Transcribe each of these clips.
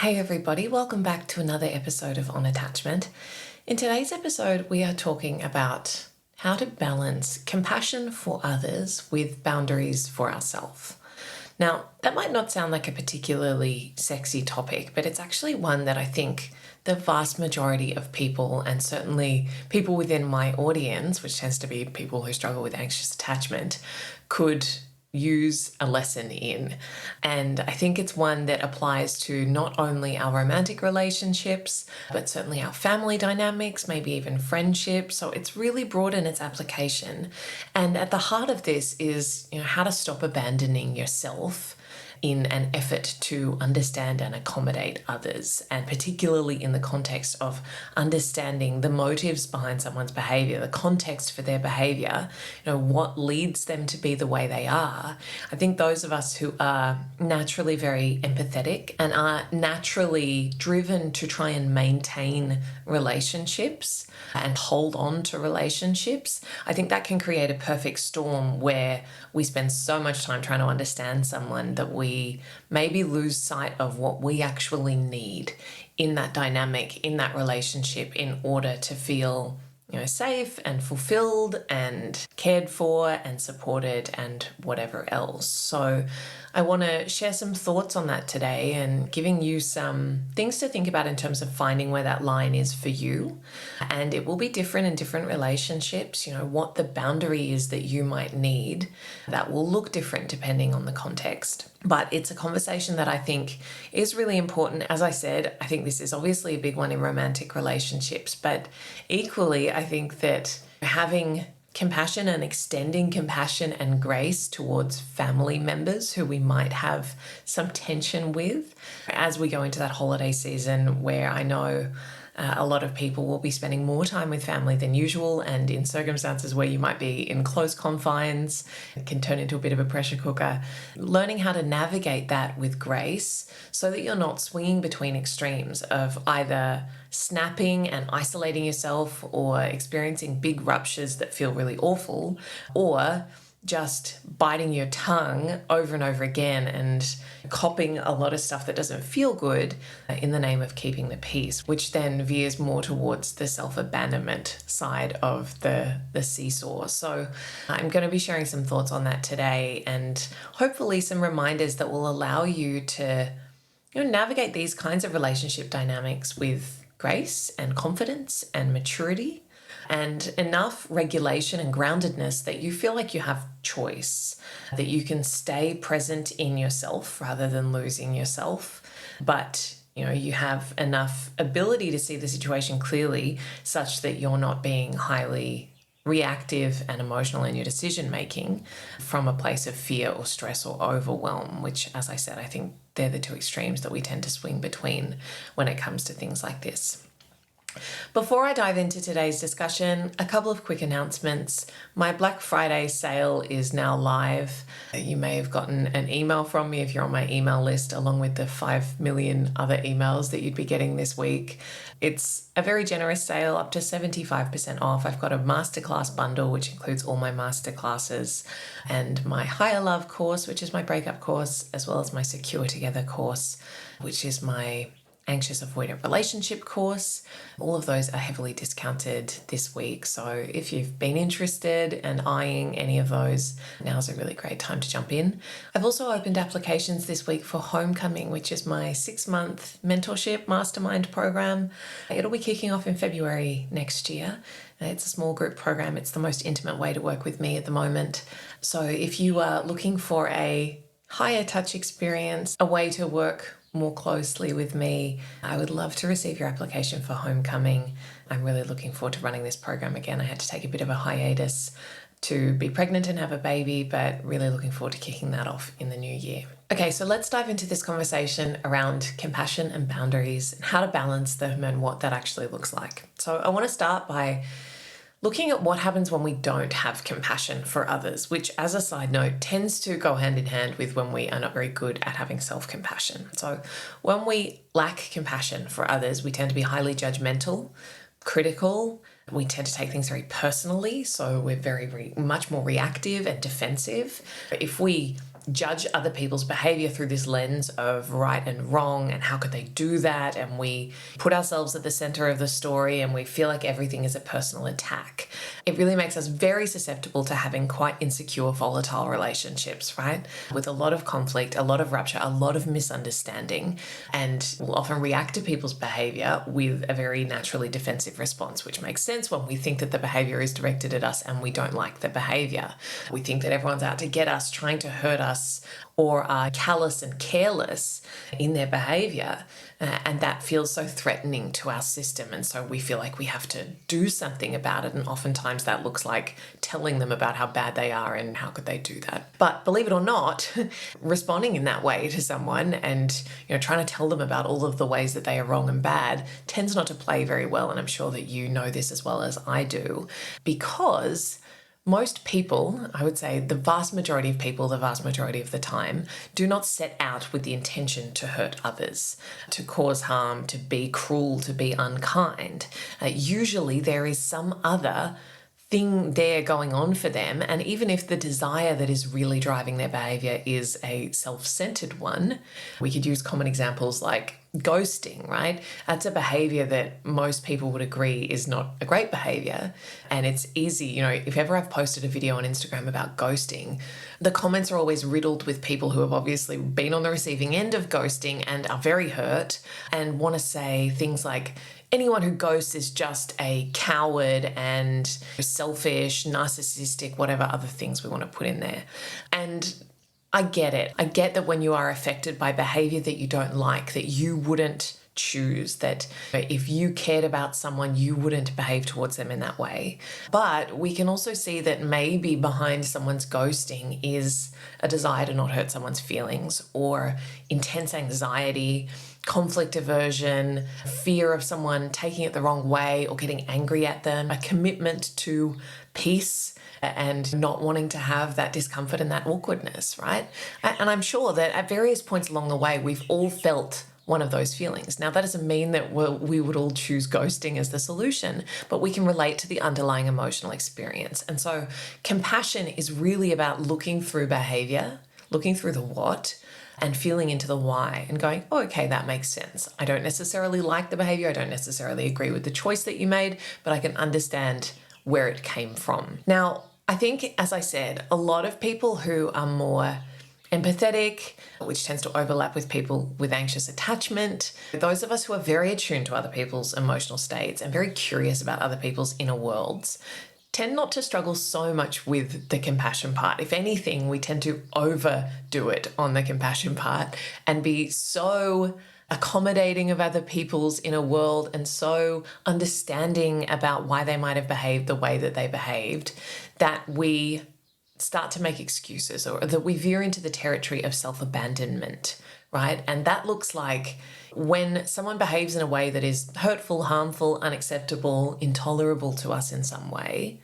Hey everybody, welcome back to another episode of On Attachment. In today's episode, we are talking about how to balance compassion for others with boundaries for ourselves. Now, that might not sound like a particularly sexy topic, but it's actually one that I think the vast majority of people, and certainly people within my audience, which tends to be people who struggle with anxious attachment, could use a lesson in. And I think it's one that applies to not only our romantic relationships, but certainly our family dynamics, maybe even friendships. So it's really broad in its application. And at the heart of this is, how to stop abandoning yourself in an effort to understand and accommodate others, and particularly in the context of understanding the motives behind someone's behavior, the context for their behavior, what leads them to be the way they are. I think those of us who are naturally very empathetic and are naturally driven to try and maintain relationships and hold on to relationships, I think that can create a perfect storm where we spend so much time trying to understand someone that we maybe lose sight of what we actually need in that dynamic, in that relationship, in order to feel safe and fulfilled and cared for and supported and whatever else. So I want to share some thoughts on that today and giving you some things to think about in terms of finding where that line is for you. And it will be different in different relationships, what the boundary is that you might need. That will look different depending on the context. But it's a conversation that I think is really important. As I said, I think this is obviously a big one in romantic relationships, but equally, I think that having compassion and extending compassion and grace towards family members who we might have some tension with as we go into that holiday season, where I know a lot of people will be spending more time with family than usual, and in circumstances where you might be in close confines, it can turn into a bit of a pressure cooker. Learning how to navigate that with grace so that you're not swinging between extremes of either snapping and isolating yourself or experiencing big ruptures that feel really awful, or just biting your tongue over and over again and copping a lot of stuff that doesn't feel good in the name of keeping the peace, which then veers more towards the self-abandonment side of the seesaw. So I'm going to be sharing some thoughts on that today, and hopefully some reminders that will allow you to navigate these kinds of relationship dynamics with grace and confidence and maturity, and enough regulation and groundedness that you feel like you have choice, that you can stay present in yourself rather than losing yourself. But you have enough ability to see the situation clearly such that you're not being highly reactive and emotional in your decision making from a place of fear or stress or overwhelm, which, as I said, I think they're the two extremes that we tend to swing between when it comes to things like this. Before I dive into today's discussion, a couple of quick announcements. My Black Friday sale is now live. You may have gotten an email from me if you're on my email list, along with the 5 million other emails that you'd be getting this week. It's a very generous sale, up to 75% off. I've got a masterclass bundle, which includes all my masterclasses, and my Higher Love course, which is my breakup course, as well as my Secure Together course, which is my Anxious Avoidant Relationship course. All of those are heavily discounted this week. So if you've been interested and eyeing any of those, now's a really great time to jump in. I've also opened applications this week for Homecoming, which is my 6-month mentorship mastermind program. It'll be kicking off in February next year. It's a small group program. It's the most intimate way to work with me at the moment. So if you are looking for a higher touch experience, a way to work more closely with me, I would love to receive your application for Homecoming. I'm really looking forward to running this program again. I had to take a bit of a hiatus to be pregnant and have a baby, but really looking forward to kicking that off in the new year. Okay, so let's dive into this conversation around compassion and boundaries and how to balance them and what that actually looks like. So I want to start by looking at what happens when we don't have compassion for others, which, as a side note, tends to go hand in hand with when we are not very good at having self-compassion. So when we lack compassion for others, we tend to be highly judgmental, critical. We tend to take things very personally, so we're very much more reactive and defensive. If we judge other people's behavior through this lens of right and wrong and how could they do that, and we put ourselves at the center of the story and we feel like everything is a personal attack. It really makes us very susceptible to having quite insecure, volatile relationships, right? With a lot of conflict, a lot of rupture, a lot of misunderstanding, and we'll often react to people's behavior with a very naturally defensive response, which makes sense when we think that the behavior is directed at us and we don't like the behavior. We think that everyone's out to get us, trying to hurt us, or are callous and careless in their behavior. And that feels so threatening to our system. And so we feel like we have to do something about it. And oftentimes that looks like telling them about how bad they are and how could they do that. But believe it or not, responding in that way to someone and, trying to tell them about all of the ways that they are wrong and bad tends not to play very well. And I'm sure that you know this as well as I do, because most people, I would say the vast majority of people, the vast majority of the time, do not set out with the intention to hurt others, to cause harm, to be cruel, to be unkind. Usually there is some other thing there going on for them. And even if the desire that is really driving their behavior is a self-centered one, we could use common examples like ghosting, right? That's a behavior that most people would agree is not a great behavior. And it's easy, if ever I've posted a video on Instagram about ghosting, the comments are always riddled with people who have obviously been on the receiving end of ghosting and are very hurt and want to say things like, anyone who ghosts is just a coward and selfish, narcissistic, whatever other things we want to put in there. And I get it. I get that when you are affected by behavior that you don't like, that you wouldn't choose, that if you cared about someone, you wouldn't behave towards them in that way. But we can also see that maybe behind someone's ghosting is a desire to not hurt someone's feelings, or intense anxiety, conflict aversion, fear of someone taking it the wrong way or getting angry at them, a commitment to peace and not wanting to have that discomfort and that awkwardness, right? And I'm sure that at various points along the way, we've all felt one of those feelings. Now, that doesn't mean that we would all choose ghosting as the solution, but we can relate to the underlying emotional experience. And so compassion is really about looking through behavior, looking through the what, and feeling into the why and going, oh, okay, that makes sense. I don't necessarily like the behavior. I don't necessarily agree with the choice that you made, but I can understand where it came from. Now, I think, as I said, a lot of people who are more empathetic, which tends to overlap with people with anxious attachment, those of us who are very attuned to other people's emotional states and very curious about other people's inner worlds, tend not to struggle so much with the compassion part. If anything, we tend to overdo it on the compassion part and be so accommodating of other people's inner world and so understanding about why they might have behaved the way that they behaved, that we start to make excuses, or that we veer into the territory of self-abandonment, right? And that looks like when someone behaves in a way that is hurtful, harmful, unacceptable, intolerable to us in some way,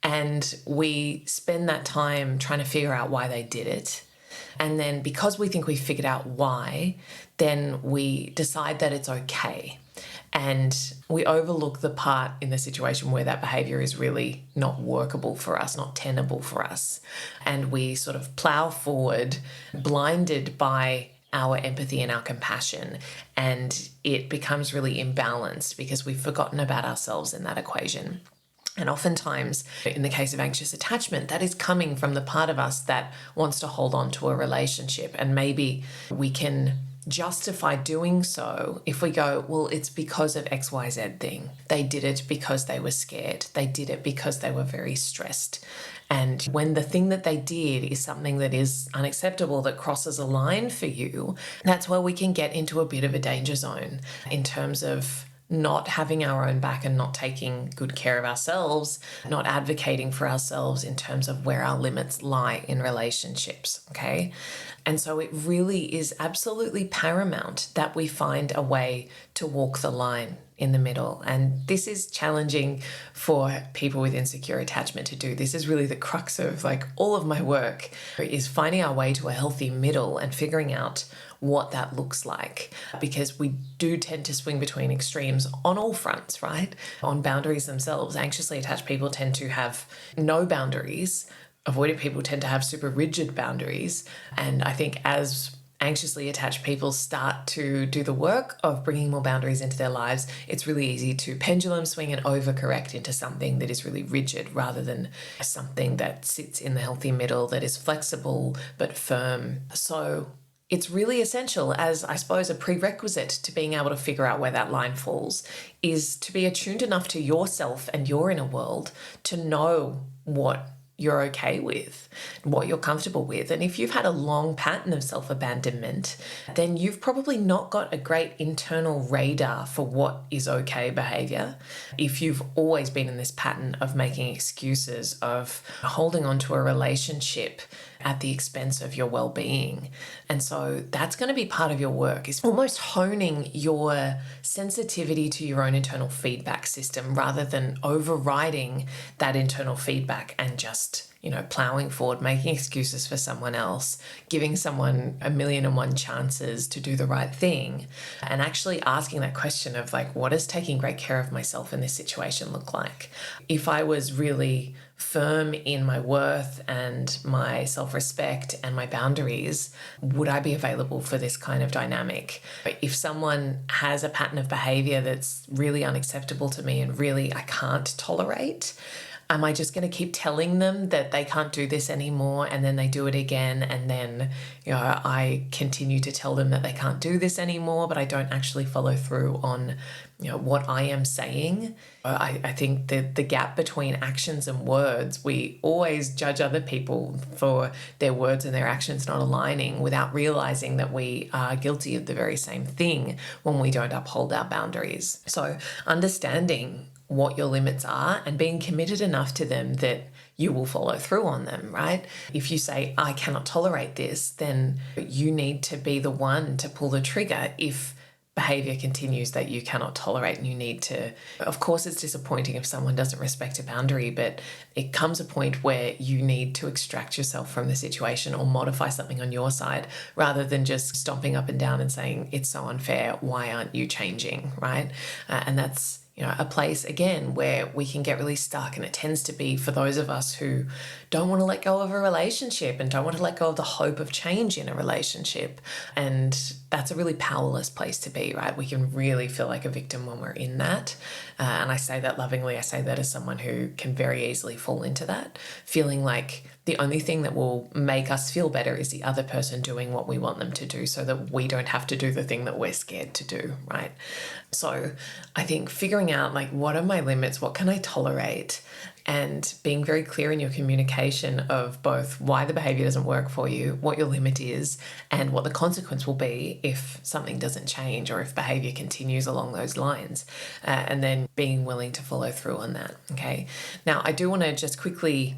and we spend that time trying to figure out why they did it. And then because we think we figured out why, then we decide that it's okay. And we overlook the part in the situation where that behavior is really not workable for us, not tenable for us. And we sort of plow forward, blinded by our empathy and our compassion. And it becomes really imbalanced because we've forgotten about ourselves in that equation. And oftentimes, in the case of anxious attachment, that is coming from the part of us that wants to hold on to a relationship. And maybe we can justify doing so if we go, well, it's because of XYZ thing. They did it because they were scared. They did it because they were very stressed. And when the thing that they did is something that is unacceptable, that crosses a line for you, that's where we can get into a bit of a danger zone in terms of not having our own back and not taking good care of ourselves, not advocating for ourselves in terms of where our limits lie in relationships, okay? And so it really is absolutely paramount that we find a way to walk the line in the middle. And this is challenging for people with insecure attachment to do. This is really the crux of like all of my work, is finding our way to a healthy middle and figuring out what that looks like, because we do tend to swing between extremes on all fronts, right? On boundaries themselves, anxiously attached people tend to have no boundaries avoidant people tend to have super rigid boundaries. And I think as anxiously attached people start to do the work of bringing more boundaries into their lives, it's really easy to pendulum swing and overcorrect into something that is really rigid rather than something that sits in the healthy middle, that is flexible but firm. So it's really essential, as I suppose a prerequisite to being able to figure out where that line falls, is to be attuned enough to yourself and your inner world to know what you're okay with, what you're comfortable with. And if you've had a long pattern of self-abandonment, then you've probably not got a great internal radar for what is okay behavior. If you've always been in this pattern of making excuses, of holding on to a relationship at the expense of your well-being. And so that's going to be part of your work, is almost honing your sensitivity to your own internal feedback system rather than overriding that internal feedback and just, plowing forward, making excuses for someone else, giving someone 1,000,001 chances to do the right thing, and actually asking that question of what does taking great care of myself in this situation look like? If I was really firm in my worth and my self-respect and my boundaries, would I be available for this kind of dynamic? If someone has a pattern of behavior that's really unacceptable to me and really I can't tolerate, am I just going to keep telling them that they can't do this anymore, and then they do it again, and then I continue to tell them that they can't do this anymore, but I don't actually follow through on what I am saying? I think that the gap between actions and words, we always judge other people for their words and their actions not aligning without realizing that we are guilty of the very same thing when we don't uphold our boundaries. So understanding what your limits are and being committed enough to them that you will follow through on them, right? If you say, I cannot tolerate this, then you need to be the one to pull the trigger if behavior continues that you cannot tolerate, and you need to. Of course, it's disappointing if someone doesn't respect a boundary, but it comes a point where you need to extract yourself from the situation or modify something on your side rather than just stomping up and down and saying, it's so unfair, why aren't you changing, right? And that's a place, again, where we can get really stuck. And it tends to be for those of us who don't want to let go of a relationship and don't want to let go of the hope of change in a relationship. And that's a really powerless place to be, right? We can really feel like a victim when we're in that. And I say that lovingly. I say that as someone who can very easily fall into that, feeling like the only thing that will make us feel better is the other person doing what we want them to do so that we don't have to do the thing that we're scared to do, right? So I think figuring out what are my limits, what can I tolerate, and being very clear in your communication of both why the behavior doesn't work for you, what your limit is, and what the consequence will be if something doesn't change or if behavior continues along those lines, and then being willing to follow through on that, okay? Now, I do want to just quickly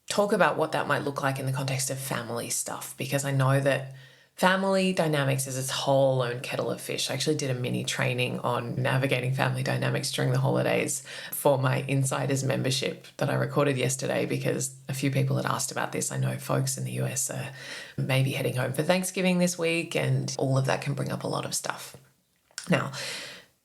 talk about what that might look like in the context of family stuff, because I know that family dynamics is its whole own kettle of fish. I actually did a mini training on navigating family dynamics during the holidays for my Insiders membership that I recorded yesterday because a few people had asked about this. I know folks in the US are maybe heading home for Thanksgiving this week, and all of that can bring up a lot of stuff. Now,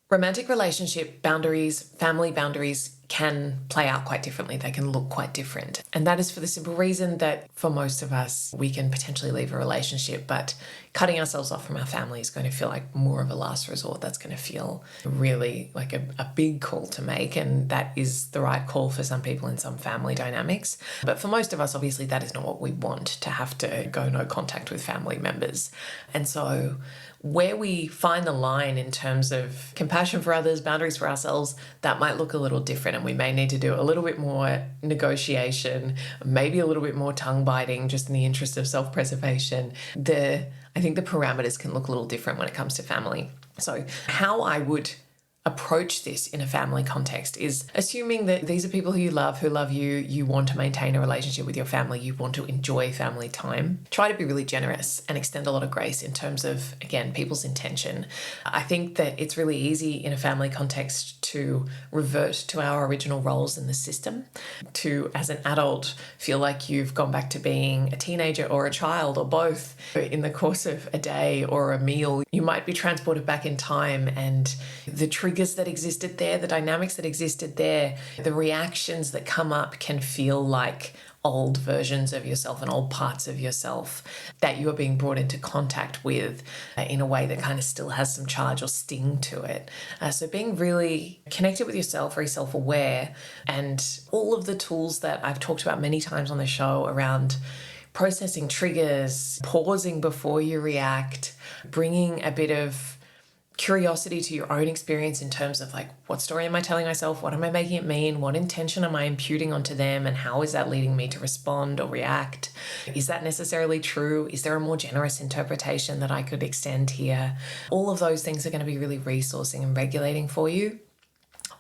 romantic relationship boundaries, family boundaries can play out quite differently. They can look quite different. And that is for the simple reason that for most of us, we can potentially leave a relationship, but cutting ourselves off from our family is going to feel like more of a last resort. That's going to feel really like a big call to make. And that is the right call for some people in some family dynamics. But for most of us, obviously, that is not what we want, to have to go no contact with family members. And so where we find the line in terms of compassion for others, boundaries for ourselves, that might look a little different, and we may need to do a little bit more negotiation, maybe a little bit more tongue biting, just in the interest of self-preservation. I think the parameters can look a little different when it comes to family. So how I would approach this in a family context is assuming that these are people who love you, you want to maintain a relationship with your family, you want to enjoy family time. Try to be really generous and extend a lot of grace in terms of, again, people's intention. I think that it's really easy in a family context to revert to our original roles in the system, to, as an adult, feel like you've gone back to being a teenager or a child or both in the course of a day or a meal. You might be transported back in time, and the triggers that existed there, the dynamics that existed there, the reactions that come up can feel like old versions of yourself and old parts of yourself that you are being brought into contact with in a way that kind of still has some charge or sting to it. So being really connected with yourself, very self-aware, and all of the tools that I've talked about many times on the show around processing triggers, pausing before you react, bringing a bit of curiosity to your own experience in terms of like, what story am I telling myself? What am I making it mean? What intention am I imputing onto them? And how is that leading me to respond or react? Is that necessarily true? Is there a more generous interpretation that I could extend here? All of those things are going to be really resourcing and regulating for you.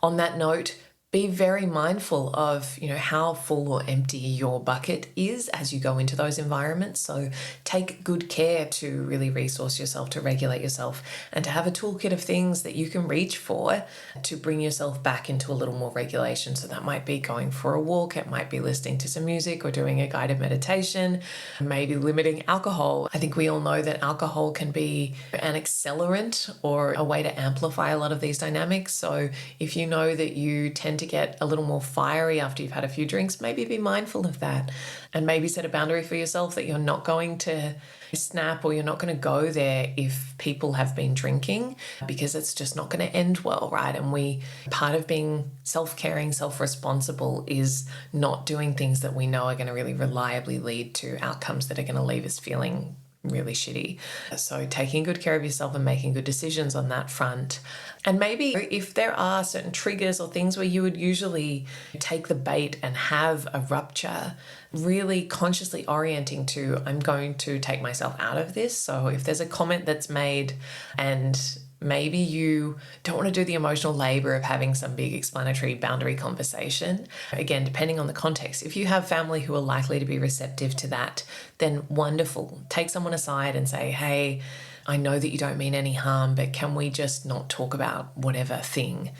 On that note, be very mindful of, how full or empty your bucket is as you go into those environments. So take good care to really resource yourself, to regulate yourself, and to have a toolkit of things that you can reach for to bring yourself back into a little more regulation. So that might be going for a walk, it might be listening to some music or doing a guided meditation, maybe limiting alcohol. I think we all know that alcohol can be an accelerant or a way to amplify a lot of these dynamics. So if you know that you tend to get a little more fiery after you've had a few drinks, maybe be mindful of that and maybe set a boundary for yourself that you're not going to snap or you're not going to go there if people have been drinking, because it's just not going to end well, right? And part of being self-caring, self-responsible is not doing things that we know are going to really reliably lead to outcomes that are going to leave us feeling really shitty. So taking good care of yourself and making good decisions on that front. And maybe if there are certain triggers or things where you would usually take the bait and have a rupture, really consciously orienting to, I'm going to take myself out of this. So if there's a comment that's made and maybe you don't want to do the emotional labor of having some big explanatory boundary conversation. Again, depending on the context, if you have family who are likely to be receptive to that, then wonderful. Take someone aside and say, hey, I know that you don't mean any harm, but can we just not talk about whatever thing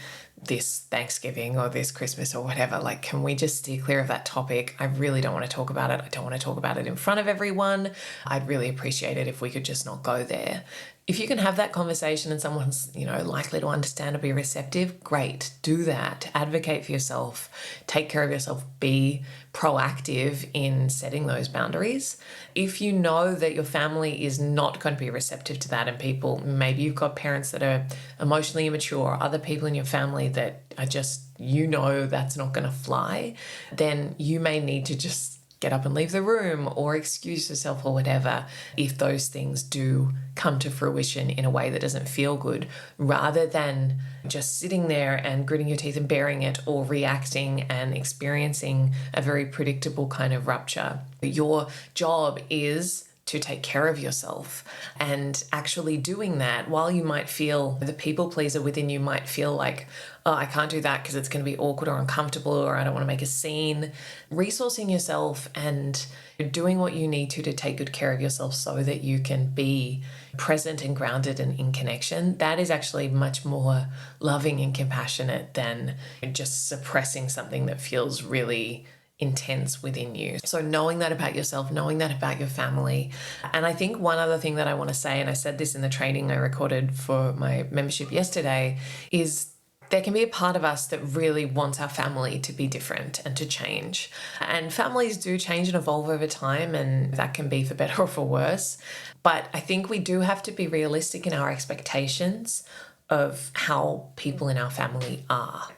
this Thanksgiving or this Christmas or whatever? Like, can we just steer clear of that topic? I really don't want to talk about it. I don't want to talk about it in front of everyone. I'd really appreciate it if we could just not go there. If you can have that conversation and someone's, likely to understand or be receptive, great, do that. Advocate for yourself, take care of yourself, be proactive in setting those boundaries. If you know that your family is not going to be receptive to that, and maybe you've got parents that are emotionally immature, other people in your family that are just, that's not going to fly, then you may need to just get up and leave the room or excuse yourself or whatever if those things do come to fruition in a way that doesn't feel good, rather than just sitting there and gritting your teeth and bearing it or reacting and experiencing a very predictable kind of rupture. Your job is to take care of yourself, and actually doing that, while you might feel the people pleaser within you might feel like, oh, I can't do that because it's going to be awkward or uncomfortable or I don't want to make a scene, resourcing yourself and doing what you need to take good care of yourself so that you can be present and grounded and in connection, that is actually much more loving and compassionate than just suppressing something that feels really intense within you. So knowing that about yourself, knowing that about your family. And I think one other thing that I want to say, and I said this in the training I recorded for my membership yesterday, is there can be a part of us that really wants our family to be different and to change. And families do change and evolve over time, and that can be for better or for worse. But I think we do have to be realistic in our expectations of how people in our family are.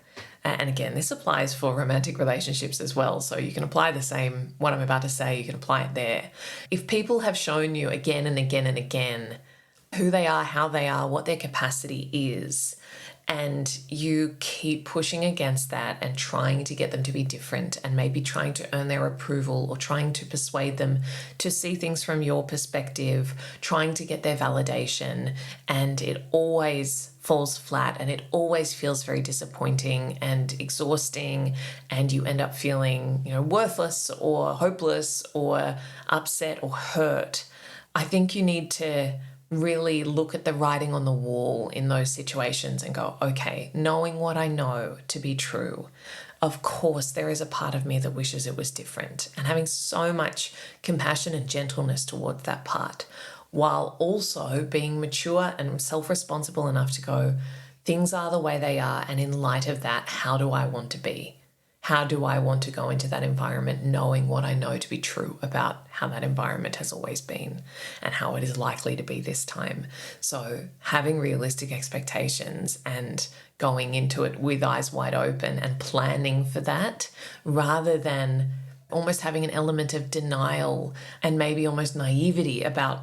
And again, this applies for romantic relationships as well. So you can apply what I'm about to say, you can apply it there. If people have shown you again and again and again who they are, how they are, what their capacity is, and you keep pushing against that and trying to get them to be different and maybe trying to earn their approval or trying to persuade them to see things from your perspective, trying to get their validation, and it always falls flat and it always feels very disappointing and exhausting, and you end up feeling, worthless or hopeless or upset or hurt, I think you need to really look at the writing on the wall in those situations and go, okay, knowing what I know to be true, of course there is a part of me that wishes it was different, and having so much compassion and gentleness towards that part, while also being mature and self-responsible enough to go, things are the way they are, and in light of that, how do I want to be? how do I want to go into that environment knowing what I know to be true about how that environment has always been and how it is likely to be this time. So having realistic expectations and going into it with eyes wide open and planning for that, rather than almost having an element of denial and maybe almost naivety about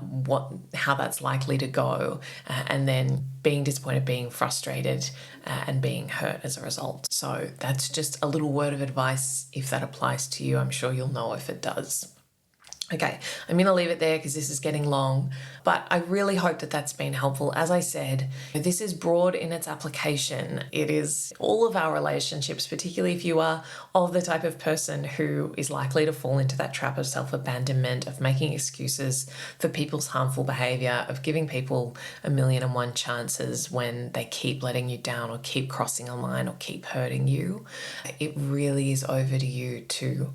how that's likely to go, and then being disappointed, being frustrated, and being hurt as a result. So that's just a little word of advice. If that applies to you, I'm sure you'll know if it does. Okay, I'm going to leave it there because this is getting long, but I really hope that that's been helpful. As I said, this is broad in its application. It is all of our relationships, particularly if you are of the type of person who is likely to fall into that trap of self-abandonment, of making excuses for people's harmful behaviour, of giving people 1,000,001 chances when they keep letting you down or keep crossing a line or keep hurting you. It really is over to you to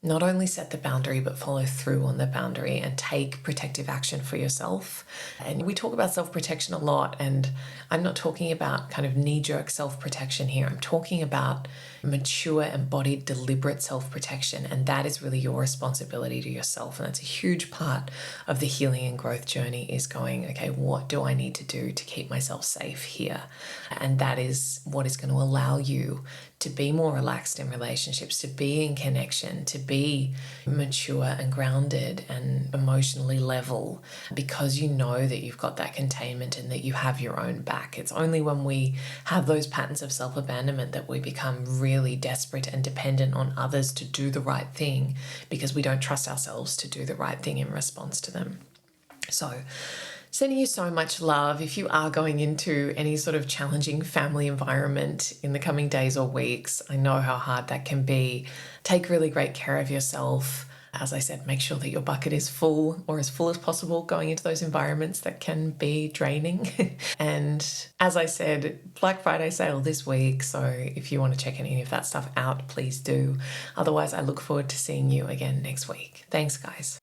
not only set the boundary, but follow through on the boundary and take protective action for yourself. And we talk about self-protection a lot, and I'm not talking about kind of knee-jerk self-protection here. I'm talking about mature, embodied, deliberate self-protection. And that is really your responsibility to yourself. And that's a huge part of the healing and growth journey, is going, okay, what do I need to do to keep myself safe here? And that is what is going to allow you to be more relaxed in relationships, to be in connection, to be mature and grounded and emotionally level, because you know that you've got that containment and that you have your own back. It's only when we have those patterns of self-abandonment that we become really desperate and dependent on others to do the right thing, because we don't trust ourselves to do the right thing in response to them. So, sending you so much love. If you are going into any sort of challenging family environment in the coming days or weeks, I know how hard that can be. Take really great care of yourself. As I said, make sure that your bucket is full, or as full as possible, going into those environments that can be draining. And as I said, Black Friday sale this week. So if you want to check any of that stuff out, please do. Otherwise, I look forward to seeing you again next week. Thanks, guys.